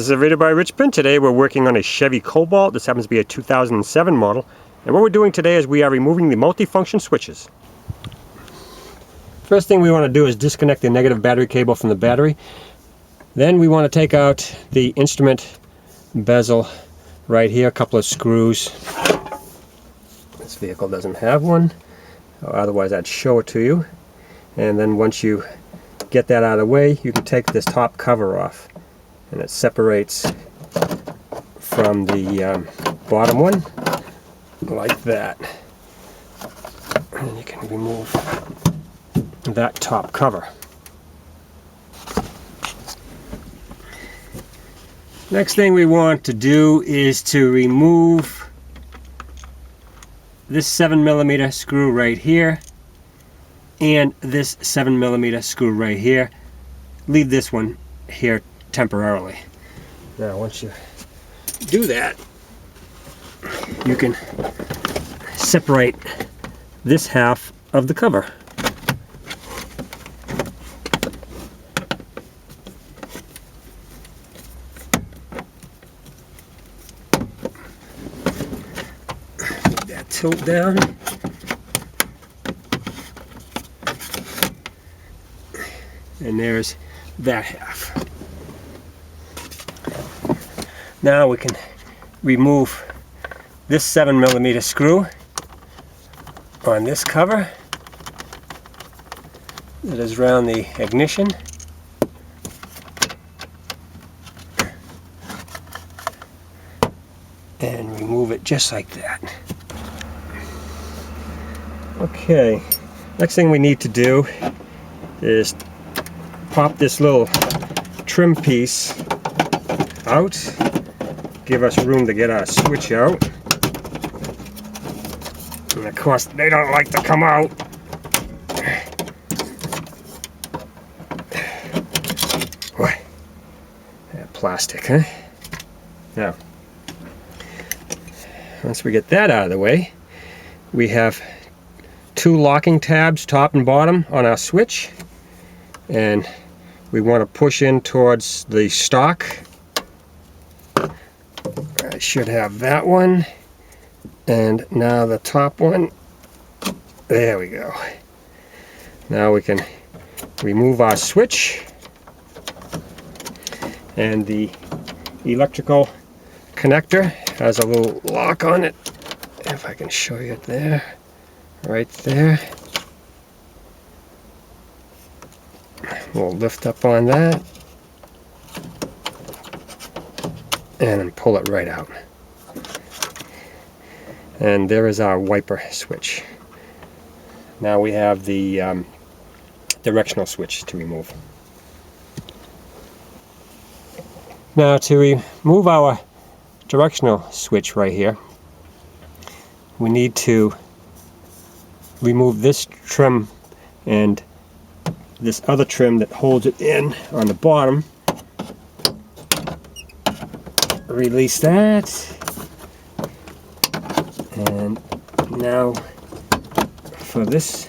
This is a video by Richmond. Today we're working on a Chevy Cobalt. This happens to be a 2007 model. And what we're doing today is we are removing the multifunction switches. First thing we want to do is disconnect the negative battery cable from the battery. Then we want to take out the instrument bezel right here, a couple of screws. This vehicle doesn't have one, otherwise I'd show it to you. And then once you get that out of the way, you can take this top cover off. And it separates from the bottom one like that. And you can remove that top cover. Next thing we want to do is to remove this 7mm screw right here and this 7mm screw right here. Leave this one here temporarily. Now once you do that, you can separate this half of the cover. Make that tilt down. And there's that half. Now we can remove this 7mm screw on this cover that is around the ignition. And remove it just like that. Okay, next thing we need to do is pop this little trim piece out. Give us room to get our switch out. And of course they don't like to come out. Boy, that plastic, huh? Now, once we get that out of the way, we have two locking tabs, top and bottom, on our switch. And we want to push in towards the stock. I should have that one, and now the top one. There we go. Now we can remove our switch, and the electrical connector has a little lock on it. If I can show you it there, right there. We'll lift up on that and then pull it right out. And there is our wiper switch. Now we have the directional switch to remove. Now to remove our directional switch right here, we need to remove this trim and this other trim that holds it in on the bottom. Release that, and now for this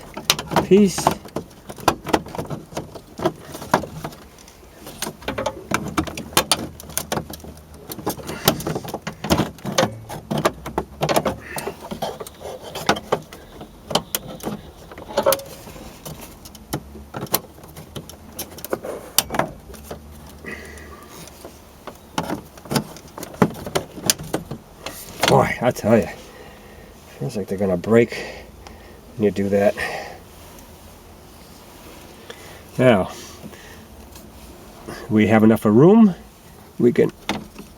piece, boy, I tell you, feels like they're gonna break when you do that. Now, we have enough of room. We can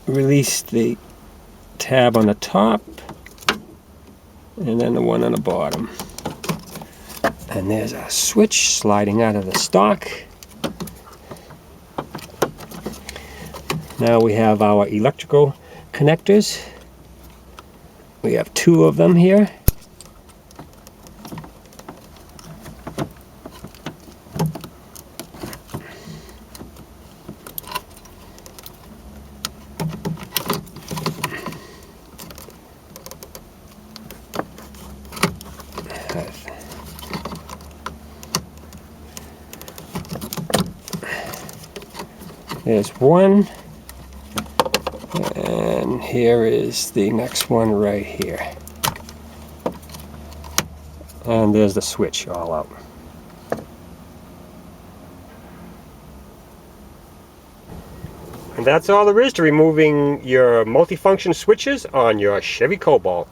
release the tab on the top and then the one on the bottom. And there's our switch sliding out of the stock. Now we have our electrical connectors. We have two of them here. There's one, then here is the next one right here. And there's the switch all out. And that's all there is to removing your multifunction switches on your Chevy Cobalt.